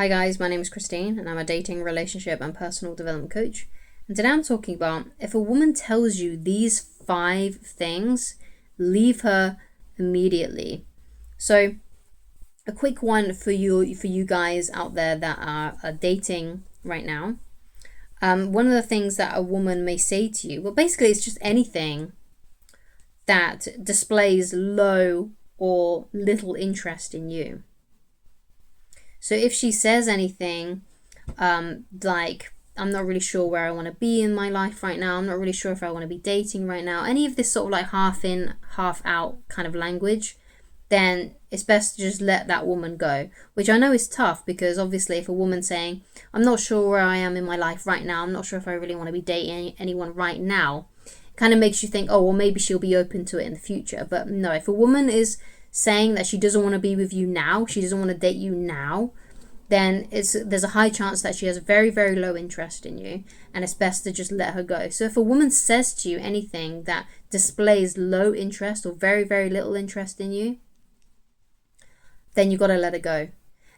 Hi guys, my name is Christine and I'm a dating, relationship and personal development coach. And today I'm talking about if a woman tells you these 5 things, leave her immediately. So a quick one for you guys out there that are dating right now. One of the things that a woman may say to you, well, basically it's just anything that displays low or little interest in you. So if she says anything like, I'm not really sure where I want to be in my life right now, I'm not really sure if I want to be dating right now, any of this sort of like half in, half out kind of language, then it's best to just let that woman go. Which I know is tough because obviously if a woman's saying, I'm not sure where I am in my life right now, I'm not sure if I really want to be dating anyone right now, it kind of makes you think, oh, well, maybe she'll be open to it in the future. But no, if a woman is saying that she doesn't want to be with you now, she doesn't want to date you now, then there's a high chance that she has very, very low interest in you, and it's best to just let her go. So if a woman says to you anything that displays low interest or very, very little interest in you, then you got to let her go.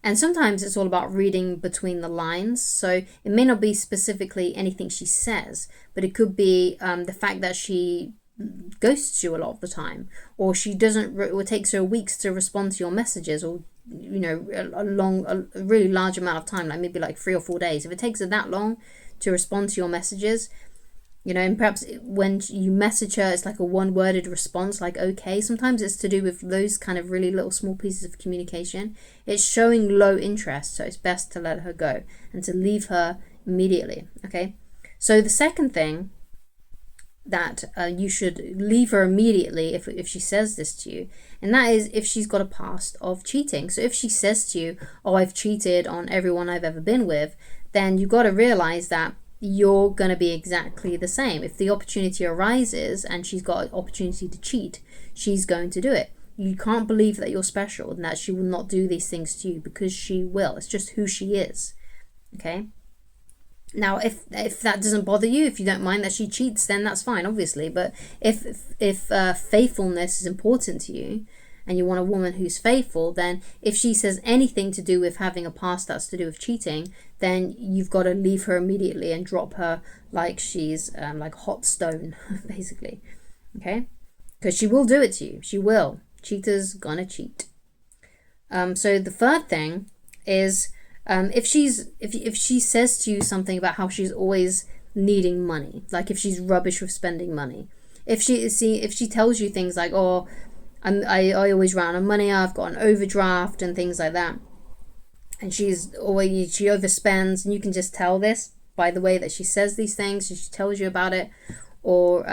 And sometimes it's all about reading between the lines. So it may not be specifically anything she says, but it could be the fact that she ghosts you a lot of the time, or she doesn't, it takes her weeks to respond to your messages, or a really large amount of time, like maybe like 3 or 4 days. If it takes her that long to respond to your messages, and perhaps when you message her, it's like a one-worded response, like okay. Sometimes it's to do with those kind of really little small pieces of communication. It's showing low interest, so it's best to let her go and to leave her immediately. Okay, so the second thing that you should leave her immediately if she says this to you, and that is if she's got a past of cheating. So if she says to you, oh, I've cheated on everyone I've ever been with, then you got to realize that you're going to be exactly the same. If the opportunity arises and she's got an opportunity to cheat, she's going to do it. You can't believe that you're special and that she will not do these things to you, because she will. It's just who she is. Okay. Now, if that doesn't bother you, if you don't mind that she cheats, then that's fine, obviously. But if faithfulness is important to you, and you want a woman who's faithful, then if she says anything to do with having a past that's to do with cheating, then you've got to leave her immediately and drop her like she's like hot stone, basically. Okay, because she will do it to you. She will. Cheaters gonna cheat. So the third thing is, if she says to you something about how she's always needing money, like if she's rubbish with spending money, if she tells you things like, oh, I always run out of money, I've got an overdraft and things like that, and she overspends, and you can just tell this by the way that she says these things, and she tells you about it, or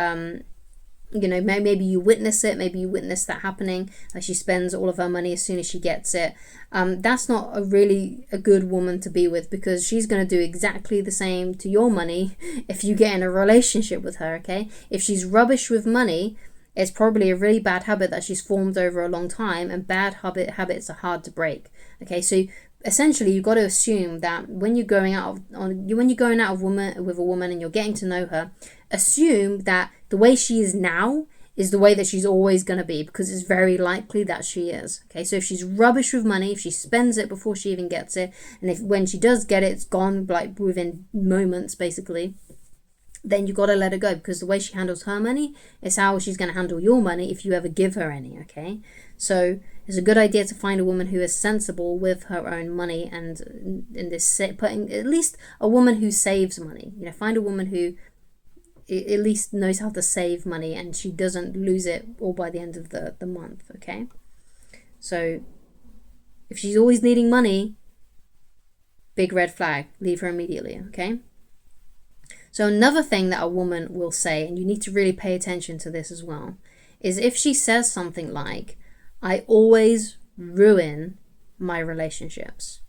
maybe you witness it, maybe you witness that happening, like she spends all of her money as soon as she gets it. That's not a good woman to be with, because she's going to do exactly the same to your money if you get in a relationship with her. Okay, if she's rubbish with money, it's probably a really bad habit that she's formed over a long time, and bad habits are hard to break. Okay, so essentially you've got to assume that when you're going out with a woman and you're getting to know her, assume that the way she is now is the way that she's always going to be, because it's very likely that she is. Okay, so if she's rubbish with money, if she spends it before she even gets it, and if when she does get it, it's gone like within moments basically, then you got to let her go, because the way she handles her money is how she's going to handle your money if you ever give her any. Okay, so it's a good idea to find a woman who is sensible with her own money, and putting at least a woman who saves money. Find a woman who at least knows how to save money, and she doesn't lose it all by the end of the month. Okay, so if she's always needing money, big red flag, leave her immediately. Okay. So another thing that a woman will say, and you need to really pay attention to this as well, is if she says something like, I always ruin my relationships.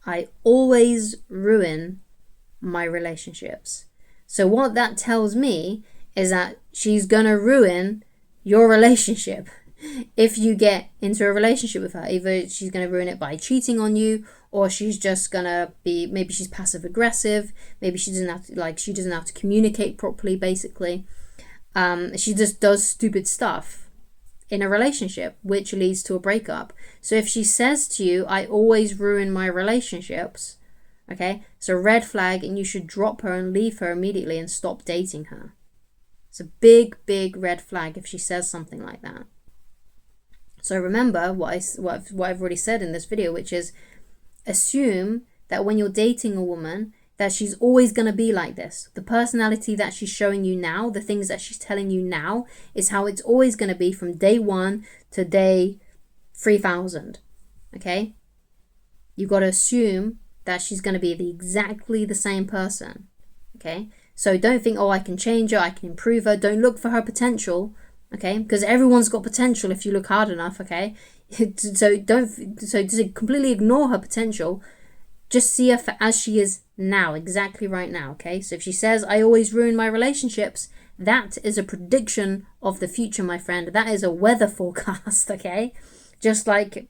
I always ruin my relationships. So what that tells me is that she's gonna ruin your relationship if you get into a relationship with her. Either she's gonna ruin it by cheating on you, or she's just gonna be, maybe she's passive aggressive, maybe she doesn't have to communicate properly, basically. She just does stupid stuff in a relationship, which leads to a breakup. So if she says to you, I always ruin my relationships, okay, it's a red flag, and you should drop her and leave her immediately and stop dating her. It's a big, big red flag if she says something like that. So remember what I've already said in this video, which is assume that when you're dating a woman, that she's always going to be like this. The personality that she's showing you now, the things that she's telling you now, is how it's always going to be from day 1 to day 3000. Okay? You got to assume that she's going to be exactly the same person. Okay? So don't think, oh, I can change her, I can improve her. Don't look for her potential. Okay? Because everyone's got potential if you look hard enough. Okay? So just completely ignore her potential. Just see her for as she is now, exactly right now, okay? So if she says, I always ruin my relationships, that is a prediction of the future, my friend. That is a weather forecast, okay? Just like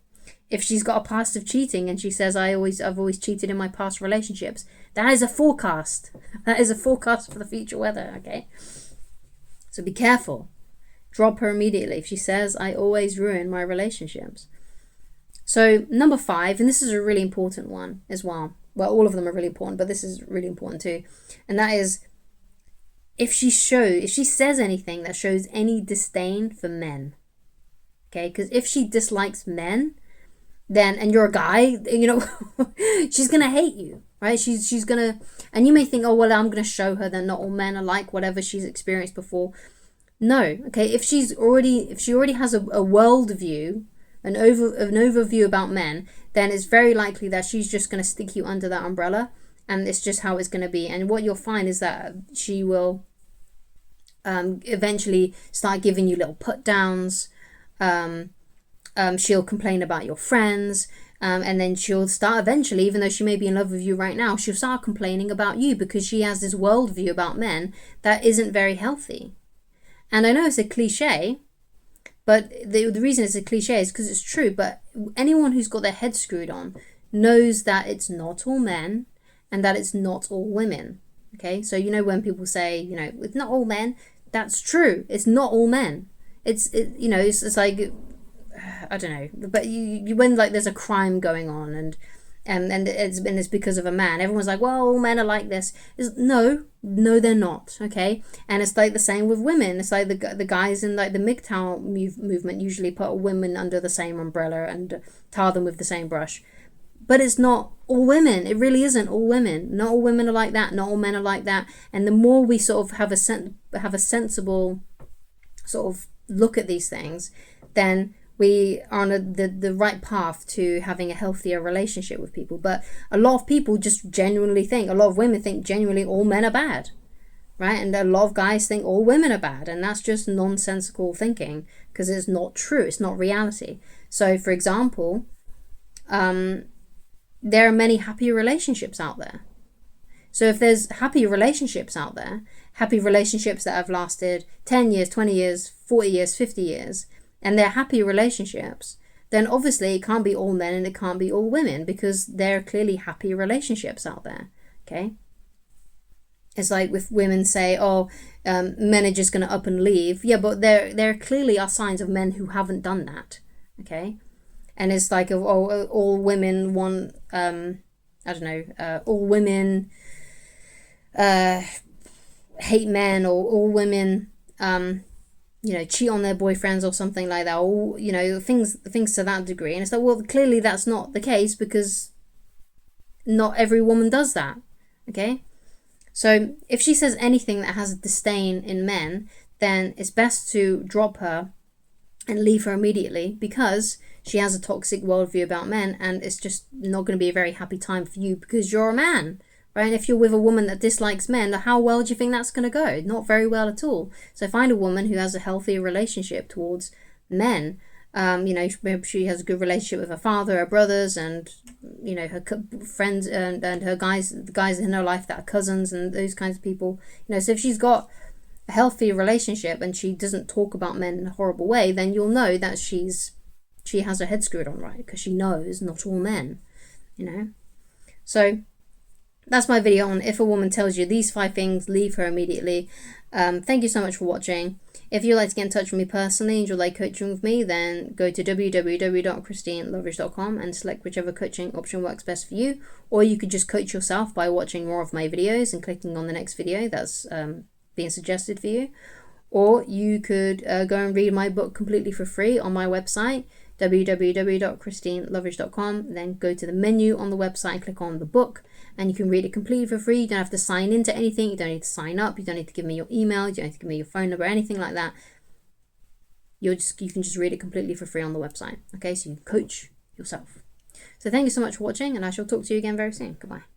if she's got a past of cheating and she says, I've always cheated in my past relationships, that is a forecast. That is a forecast for the future weather, okay? So be careful. Drop her immediately if she says, I always ruin my relationships. So number 5, and this is a really important one as well. Well, all of them are really important, but this is really important too. And that is, if she says anything that shows any disdain for men. Okay, because if she dislikes men, then, and you're a guy, she's going to hate you, right? She's going to, and you may think, oh, well, I'm going to show her that not all men are like whatever she's experienced before. No, okay, if she already has a worldview, an overview about men, then it's very likely that she's just going to stick you under that umbrella, and it's just how it's going to be. And what you'll find is that she will eventually start giving you little put downs. She'll complain about your friends, and then she'll start eventually, even though she may be in love with you right now, she'll start complaining about you because she has this worldview about men that isn't very healthy. And I know it's a cliche, but the reason it's a cliche is because it's true. But anyone who's got their head screwed on knows that it's not all men and that it's not all women. Okay, so when people say, it's not all men, that's true. It's not all men. It's like, I don't know. But you when like there's a crime going on and it's because of a man, everyone's like, well, all men are like this. No, they're not. Okay, and it's like the same with women. It's like the guys in like the MGTOW movement usually put women under the same umbrella and tar them with the same brush. But it's not all women. It really isn't all women. Not all women are like that. Not all men are like that. And the more we sort of have a sensible sort of look at these things, then we are on the right path to having a healthier relationship with people. But a lot of people just genuinely think, a lot of women think genuinely all men are bad, right? And a lot of guys think all women are bad. And that's just nonsensical thinking because it's not true. It's not reality. So, for example, there are many happy relationships out there. So if there's happy relationships out there, happy relationships that have lasted 10 years, 20 years, 40 years, 50 years, and they're happy relationships, then obviously it can't be all men and it can't be all women because there are clearly happy relationships out there, okay? It's like if women say, men are just going to up and leave. Yeah, but there clearly are signs of men who haven't done that, okay? And it's like, all women want, all women hate men, or all women, cheat on their boyfriends or something like that, or, things to that degree. And it's like, well, clearly that's not the case because not every woman does that, okay? So if she says anything that has disdain in men, then it's best to drop her and leave her immediately because she has a toxic worldview about men, and it's just not going to be a very happy time for you because you're a man, right? And if you're with a woman that dislikes men, how well do you think that's going to go? Not very well at all. So find a woman who has a healthy relationship towards men. She has a good relationship with her father, her brothers, and her friends and her the guys in her life that are cousins and those kinds of people. So if she's got a healthy relationship and she doesn't talk about men in a horrible way, then you'll know that she has her head screwed on right because she knows not all men. So that's my video on if a woman tells you these 5 things, leave her immediately. Thank you so much for watching. If you'd like to get in touch with me personally and you'd like coaching with me, then go to www.christineloveridge.com and select whichever coaching option works best for you. Or you could just coach yourself by watching more of my videos and clicking on the next video that's being suggested for you. Or you could go and read my book completely for free on my website, www.christineloveridge.com. Then go to the menu on the website and click on the book, and you can read it completely for free. You don't have to sign into anything. You don't need to sign up. You don't need to give me your email. You don't need to give me your phone number, anything like that. You can just read it completely for free on the website. Okay, so you can coach yourself. So thank you so much for watching, and I shall talk to you again very soon. Goodbye.